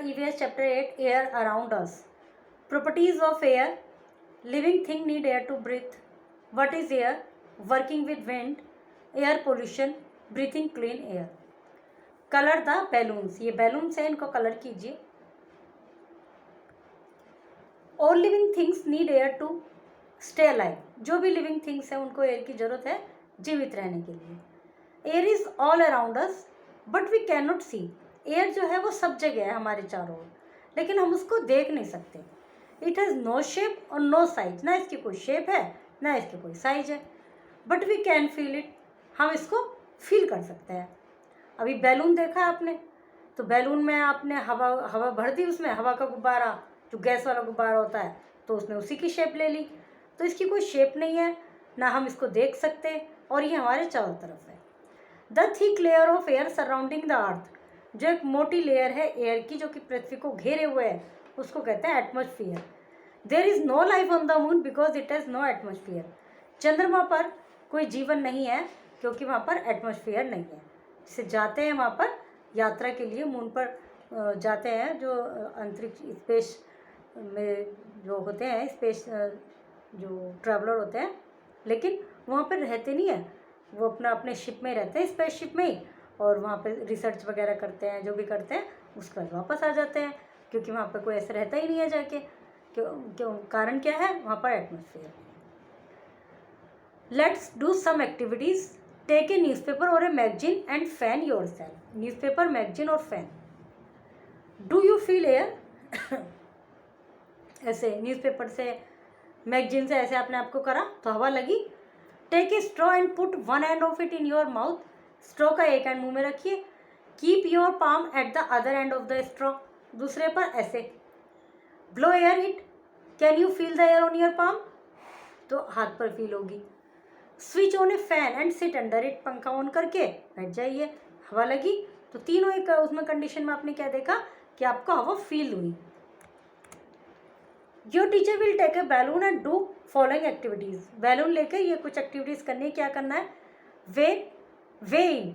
EVS chapter 8, air around us. Properties of air. Living thing need air to breathe. What is air? Working with wind, air pollution, breathing clean air. Color the balloons. ये balloons हैं, इनको colour कीजिए. All living things need air to stay alive. जो भी living things हैं उनको air की ज़रूरत है जीवित रहने के लिए. Air is all around us, but we cannot see. Air जो है वो सब जगह है हमारे चारों ओर, लेकिन हम उसको देख नहीं सकते. It has no shape और no size. ना इसकी कोई शेप है ना इसकी कोई साइज है. But we can feel it. हम इसको फील कर सकते हैं. अभी बैलून देखा आपने, तो बैलून में आपने हवा भर दी, उसमें हवा का गुब्बारा जो गैस वाला गुब्बारा होता है, तो उसने उसी की शेप ले ली. तो इसकी कोई शेप नहीं है, ना हम इसको देख सकते, और ये हमारे चारों तरफ है. The thick layer of air surrounding the earth. जो एक मोटी लेयर है एयर की जो कि पृथ्वी को घेरे हुए है, उसको कहते हैं atmosphere. There is no life on the moon because it has no atmosphere. चंद्रमा पर कोई जीवन नहीं है क्योंकि वहाँ पर एटमॉस्फेयर नहीं है. जिसे जाते हैं वहाँ पर यात्रा के लिए, मून पर जाते हैं जो अंतरिक्ष स्पेस में जो होते हैं, स्पेस जो ट्रैवलर होते हैं, लेकिन वहाँ पर रहते नहीं हैं. वो अपने शिप में रहते हैं, स्पेस शिप में ही, और वहाँ पे रिसर्च वगैरह करते हैं, जो भी करते हैं उसके बाद वापस आ जाते हैं, क्योंकि वहाँ पर कोई ऐसा रहता ही नहीं है जाके. क्यों कारण क्या है? वहाँ पर atmosphere. Let's do some activities. Take a newspaper or a magazine and fan yourself. Newspaper, magazine और fan. Do you feel air? ऐसे न्यूज़पेपर से, मैगजीन से ऐसे आपने आपको करा तो हवा लगी. Take a straw and put one end of it in your mouth. Straw का एक एंड मुंह में रखिए. Keep your palm at the other end of the straw. दूसरे पर ऐसे. Blow air it. Can you feel the air on your palm? तो हाथ पर फील होगी. Switch on A fan and sit under it. पंखा ऑन करके बैठ जाइए. हवा लगी. तो तीनों एक उसमें कंडीशन में आपने क्या देखा कि आपको हवा फील हुई. Your teacher will take a balloon and do following activities. Balloon लेकर ये कुछ एक्टिविटीज़ करनी है. क्या करना है? Weighing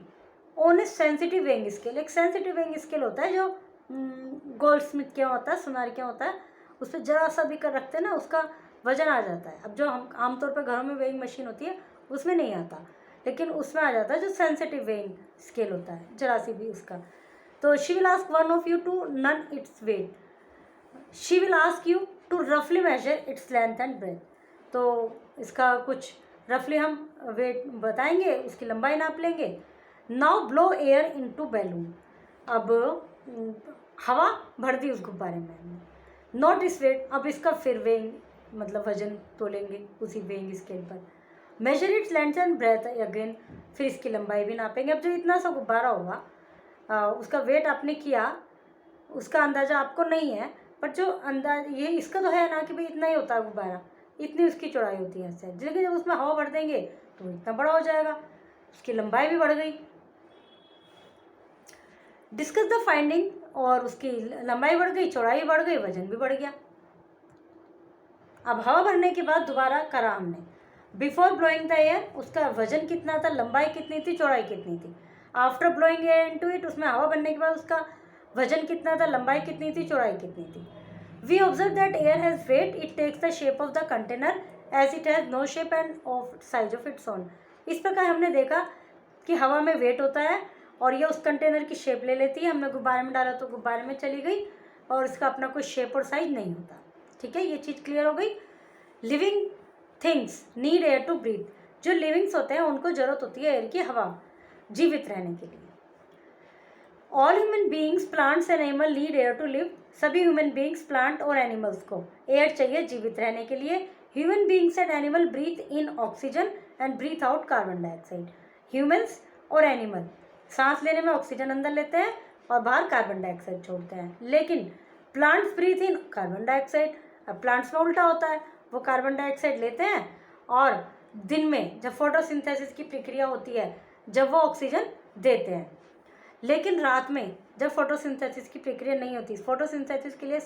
on a sensitive weighing scale. एक सेंसिटिव वेइंग स्केल होता है जो गोल्ड स्मिथ क्या होता है, सुनार क्या होता है, उस पर जरा सा भी कर रखते हैं ना, उसका वजन आ जाता है. अब जो हम आमतौर पर घरों में वेइंग मशीन होती है उसमें नहीं आता, लेकिन उसमें आ जाता है जो सेंसिटिव वेइंग स्केल होता है, जरा सी भी उसका. तो she will ask one of you to none its weight. She will ask you to रफली measure its length and breadth. तो इसका कुछ रफली हम वेट बताएंगे, उसकी लंबाई नाप लेंगे. Now blow air into balloon. अब हवा भर दी उस गुब्बारे में. नॉट इस वेट. अब इसका फिर वेइंग मतलब वजन तोलेंगे उसी वेइंग स्केल पर. Measure its length and breadth again. फिर इसकी लंबाई भी नापेंगे. अब जो इतना सा गुब्बारा होगा उसका वेट आपने किया, उसका अंदाज़ा आपको नहीं है, पर जो ये इसका तो है ना कि भाई इतना ही होता है गुब्बारा, इतनी उसकी चौड़ाई होती है शायद. लेकिन जब उसमें हवा भर देंगे तो इतना बड़ा हो जाएगा. उसकी लंबाई भी बढ़ गई. Discuss the finding. और उसकी लंबाई बढ़ गई, चौड़ाई बढ़ गई, वजन भी बढ़ गया. अब हवा भरने के बाद दोबारा करा हमने. बिफोर ब्लोइंग द एयर उसका वजन कितना था, लंबाई कितनी थी, चौड़ाई कितनी थी. After blowing air into it उसमें हवा भरने के बाद उसका वजन कितना था, लंबाई कितनी थी, चौड़ाई कितनी थी. We observe that air has weight. It takes the shape of the container as it has no shape and of size of its own. इस प्रकार हमने देखा कि हवा में वेट होता है और ये उस कंटेनर की शेप ले लेती है. हमने गुब्बारे में डाला तो गुब्बारे में चली गई और इसका अपना कोई शेप और साइज नहीं होता. ठीक है, ये चीज़ क्लियर हो गई. Living things need air to breathe. जो लिविंग्स होते हैं उनको ज़रूरत होती है एयर की, हवा जीवित रहने के लिए. All human beings, plants and animal need air to live. सभी ह्यूमन बींग्स, प्लांट और एनिमल्स को एयर चाहिए जीवित रहने के लिए. Human beings and animal breathe in oxygen and breathe out carbon dioxide. Humans और एनिमल सांस लेने में ऑक्सीजन अंदर लेते हैं और बाहर कार्बन डाइऑक्साइड छोड़ते हैं. लेकिन प्लांट्स ब्रीथ इन कार्बन डाइऑक्साइड. अब प्लांट्स में उल्टा होता है, वो कार्बन डाइऑक्साइड लेते हैं और दिन में जब फोटोसिंथेसिस की प्रक्रिया होती है जब वो ऑक्सीजन देते हैं. लेकिन रात में जब फोटोसिंथेसिस की प्रक्रिया नहीं होती, फोटोसिंथेसिस के लिए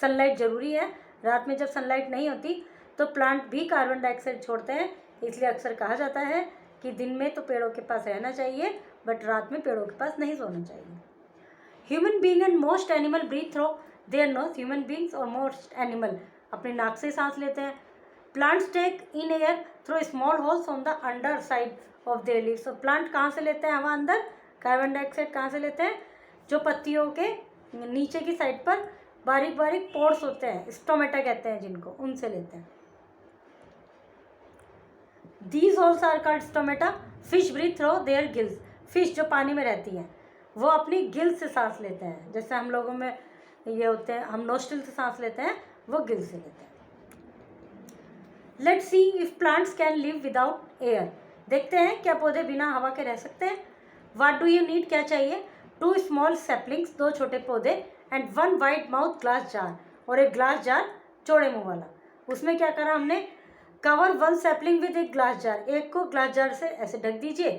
सनलाइट ज़रूरी है. रात में जब सनलाइट नहीं होती तो प्लांट भी कार्बन डाइऑक्साइड छोड़ते हैं. इसलिए अक्सर कहा जाता है कि दिन में तो पेड़ों के पास रहना चाहिए बट रात में पेड़ों के पास नहीं सोना चाहिए. Human being and most animal breathe through their nose. Human beings और मोस्ट एनिमल अपने नाक से सांस लेते हैं। Plants take in air through small holes on the underside of their leaves. तो प्लांट कहाँ से लेते हैं हवा अंदर? कार्बन डाइऑक्साइड कहाँ से लेते हैं? जो पत्तियों के नीचे की साइड पर बारीक बारीक पोर्स होते हैं, स्टोमेटा कहते हैं जिनको, उनसे लेते हैं। These holes are called stomata. Fish breathe through their gills. Fish जो पानी में रहती हैं वो अपनी गिल से सांस लेते हैं। जैसे हम लोगों में ये होते हैं, हम नोस्ट्रिल से सांस लेते हैं, वो गिल से लेते हैं। Let's see if plants can live without air. देखते हैं क्या पौधे बिना हवा के रह सकते हैं। What do you need? क्या चाहिए? 2 स्मॉल सैपलिंग्स, 2 छोटे पौधे, and 1 wide mouth glass jar, और एक ग्लास जार चौड़े मुंह वाला। उसमें क्या करा हमने? कवर 1 सैपलिंग विद एक ग्लास जार। एक को ग्लास जार से ऐसे ढक दीजिए।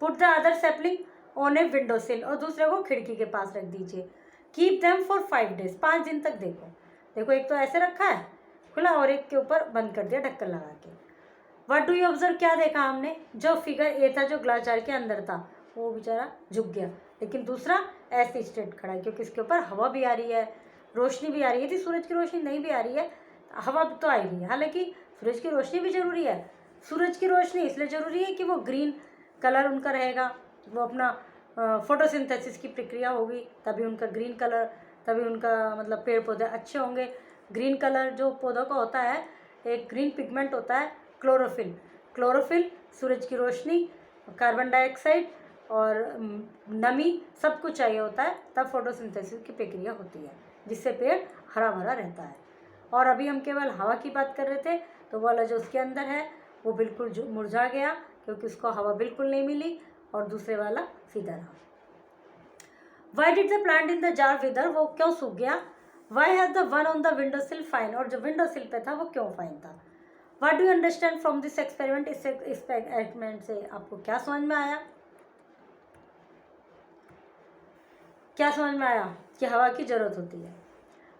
Put the other sapling on a window सिल, और दूसरे को खिड़की के पास रख दीजिए। कीप देम फॉर 5 days, 5 दिन तक देखो। एक तो ऐसे रखा है खुला और एक के ऊपर बंद कर दिया ढक्कन लगा के। What do you observe? क्या देखा हमने? जो फिगर ए था, जो ग्लास जार के अंदर था, वो बेचारा झुक गया, लेकिन दूसरा ऐसे स्ट्रेट खड़ा है, क्योंकि इसके ऊपर हवा भी आ रही है, रोशनी भी आ रही है। थी सूरज की रोशनी नहीं भी आ रही है, हवा तो आ ही रही है। हालांकि सूरज की रोशनी भी जरूरी है। सूरज की रोशनी इसलिए ज़रूरी है कि वो ग्रीन कलर उनका रहेगा, वो अपना फोटोसिंथेसिस की प्रक्रिया होगी, तभी उनका ग्रीन कलर, तभी उनका मतलब पेड़ पौधे अच्छे होंगे। ग्रीन कलर जो पौधों का होता है, एक ग्रीन पिगमेंट होता है क्लोरोफिल। क्लोरोफिल सूरज की रोशनी, कार्बन डाइऑक्साइड और नमी सब कुछ चाहिए होता है, तब फोटोसिंथेसिस की प्रक्रिया होती है, जिससे पेड़ हरा भरा रहता है। और अभी हम केवल हवा की बात कर रहे थे, तो वो वाला जो उसके अंदर है वो बिल्कुल मुरझा गया, क्योंकि उसको हवा बिल्कुल नहीं मिली, और दूसरे वाला सीधा रहा। Why did the plant in the jar wither? वो क्यों सूख गया? Why has the one on the window sill fine? और जो विंडो सिल पे था वो क्यों फाइन था? What do you understand from this experiment? इस एक्सपेरिमेंट से आपको क्या समझ में आया? क्या समझ में आया? कि हवा की जरूरत होती है।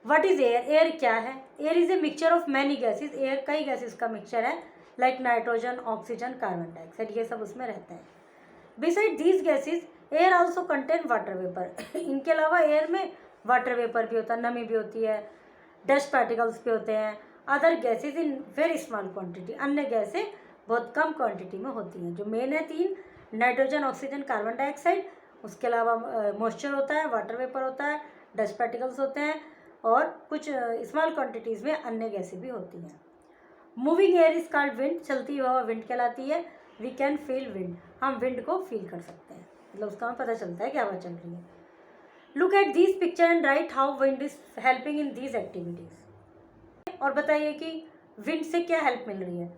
What is air? एयर क्या है? Air is a mixture of many gases. Air कई गैसेज का मिक्सचर है, like nitrogen, oxygen, carbon dioxide, ये सब उसमें रहते हैं। Beside these gases air also contain water vapour. इनके अलावा एयर में वाटर वेपर भी होता है, नमी भी होती है, डस्ट पार्टिकल्स भी होते हैं। Other gases in very small quantity. अन्य गैसें बहुत कम क्वांटिटी में होती हैं। जो मेन है 3, नाइट्रोजन, ऑक्सीजन, कार्बन डाइऑक्साइड। उसके अलावा मॉइस्चर होता है, वाटर वेपर होता है, डस्ट पार्टिकल्स होते हैं, और कुछ स्मॉल क्वांटिटीज़ में अन्य गैसें भी होती हैं। Moving air is called wind. चलती हवा विंड कहलाती है। We can feel wind. हम विंड को फील कर सकते हैं, मतलब उसका हमें पता चलता है कि हवा चल रही है। Look at this picture and right how wind is helping in these activities. और बताइए कि विंड से क्या हेल्प मिल रही है?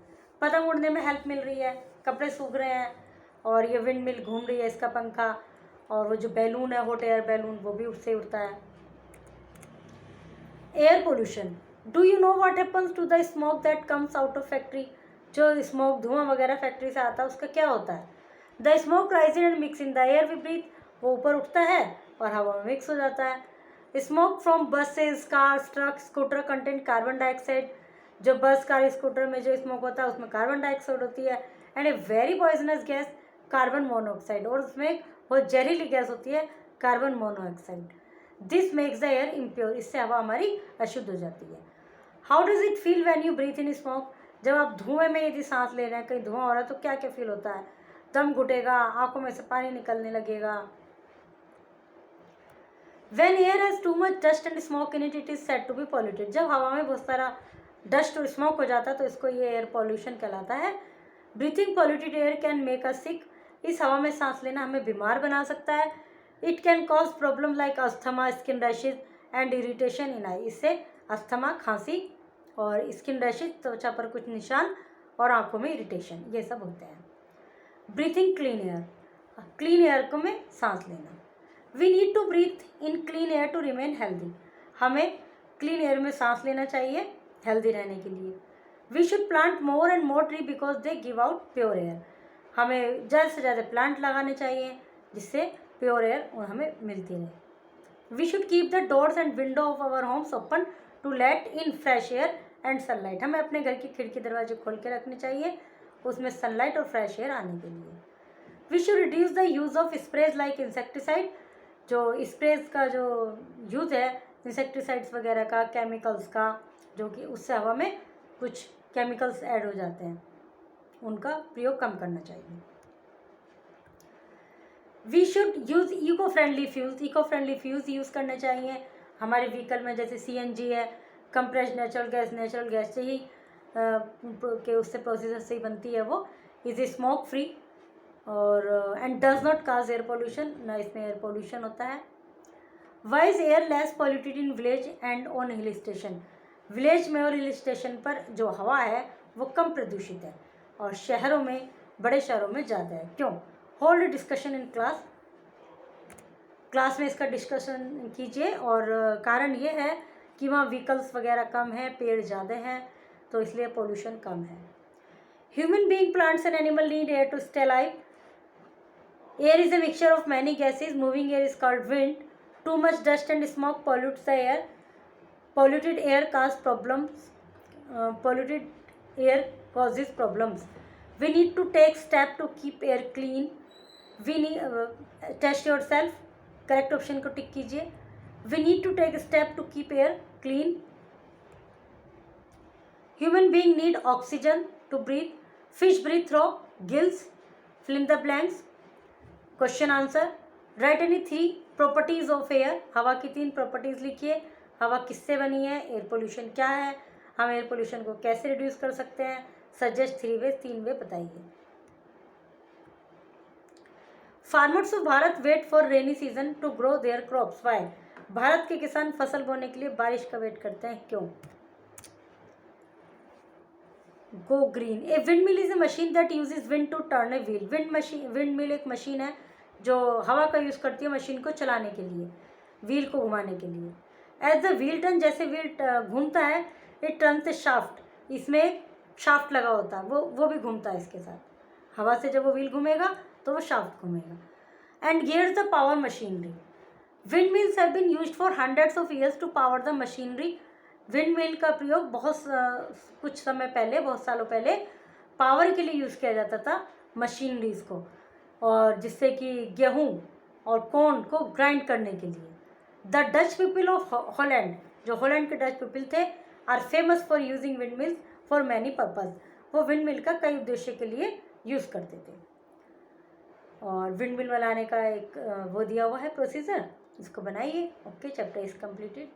पतंग उड़ने में हेल्प मिल रही है, कपड़े सूख रहे हैं, और ये विंड मिल घूम रही है, इसका पंखा, और वो जो बैलून है हॉट एयर बैलून, वो भी उससे उड़ता है। Air pollution. Do you know what happens to the smoke that comes out of factory? जो स्मोक, धुआं वगैरह फैक्ट्री से आता है, उसका क्या होता है? The smoke rises and mix in the air we breathe. वो ऊपर उठता है और हवा में मिक्स हो जाता है। Smoke from buses, cars, truck, scooter content carbon dioxide. जो बस, कार, स्कूटर में जो स्मोक होता है उसमें कार्बन डाइऑक्साइड होती है, and a very poisonous gas carbon monoxide. और उसमें बहुत जहरीली गैस होती है carbon monoxide. This makes the air impure. इससे हवा हमारी अशुद्ध हो जाती है। How does it feel when you breathe in smoke? जब आप धुएं में यदि सांस ले रहे हैं, कहीं धुआं हो रहा है, तो क्या क्या फील होता है? दम घुटेगा, आंखों में से पानी निकलने लगेगा। When air has too much dust and smoke in it, it is said to be polluted. जब हवा में बहुत सारा डस्ट और स्मोक हो जाता है तो इसको ये एयर पॉल्यूशन कहलाता है। Breathing polluted air can make us sick. इस हवा में सांस लेना हमें बीमार बना सकता है। It can cause problem like asthma, skin rashes and irritation in eye. इससे अस्थमा, खांसी और स्किन रैशेज, त्वचा पर कुछ निशान, और आंखों में इरिटेशन, ये सब होते हैं। Breathing clean air. Clean air को में सांस लेना। We need to breathe in clean air to remain healthy. हमें क्लीन एयर में सांस लेना चाहिए हेल्दी रहने के लिए। We should plant more and more tree because they give out pure air. हमें ज़्यादा से ज़्यादा प्लांट लगाने चाहिए, जिससे प्योर एयर हमें मिलती रहे। We should keep the doors and window of our homes open to let in fresh air and sunlight. हमें अपने घर की खिड़की दरवाजे खोल के रखने चाहिए, उसमें सनलाइट और फ्रेश एयर आने के लिए। We should reduce the use of sprays like insecticide. जो स्प्रेज का जो यूज़ है इंसेक्टिसाइड्स वगैरह का, केमिकल्स का, जो कि उससे हवा में कुछ केमिकल्स ऐड हो जाते हैं, उनका प्रयोग कम करना चाहिए। We should use eco friendly fuels, eco friendly fuels use करने चाहिए हमारे व्हीकल में, जैसे CNG है, कंप्रेस्ड नेचुरल गैस से ही के उससे प्रोसेस से ही बनती है वो, इज़ स्मोक फ्री और and does not cause air pollution, ना इसमें एयर पोल्यूशन होता है। Why is air less polluted in village and on hill station, village में और हिल स्टेशन पर जो हवा है वो कम प्रदूषित है और शहरों में, बड़े शहरों में ज़्यादा है, क्यों? होल्ड डिस्कशन इन क्लास में इसका डिस्कशन कीजिए। और कारण ये है कि वहाँ व्हीकल्स वगैरह कम है, पेड़ ज़्यादा हैं, तो इसलिए पोल्यूशन कम है। Human being, plants and animal need air to stay alive. Air is a mixture of many gases, moving air is called wind. Too much dust and smoke pollutes the air. Polluted air causes problems. Polluted air causes problems. We need to take steps to keep air clean. We need test yourself. Correct option को टिक कीजिए। We need to take a step to keep air clean. Human being need oxygen to breathe. Fish breathe through gills. Fill in the blanks. Question answer, right any 3 properties of air, हवा की 3 properties लिखिए। हवा किससे बनी है, air pollution क्या है, हम एयर पोल्यूशन को कैसे रिड्यूस कर सकते हैं, सजेस्ट 3 वे, 3 वे बताइए। Farmers of Bharat wait for rainy season to grow their crops, why? Bharat के किसान फसल बोने के लिए बारिश का वेट करते हैं, क्यों? Go green. A windmill is a machine that uses wind to turn a wheel. Windmill एक मशीन है जो हवा का यूज़ करती है मशीन को चलाने के लिए, व्हील को घुमाने के लिए। एज द व्हील टर्न, जैसे व्हील घूमता है, इट टर्न से शाफ्ट, इसमें एक शाफ्ट लगा होता है, वो भी घूमता है इसके साथ। हवा से जब वो व्हील घूमेगा तो वो शाफ्ट घूमेगा। And gears the power machinery. Windmills have been used for hundreds of years to power the machinery. Windmill का प्रयोग कुछ समय पहले, बहुत सालों पहले पावर के लिए यूज़ किया जाता था मशीनरीज को, और जिससे कि गेहूं और कॉर्न को ग्राइंड करने के लिए। The Dutch people of Holland, जो हॉलैंड के डच पीपल थे, are famous for using windmills for many purpose. वो विंड मिल का कई उद्देश्य के लिए यूज़ करते थे। और विंड मिल बनाने का एक वो दिया हुआ है प्रोसीजर, इसको बनाइए। Okay, chapter is completed.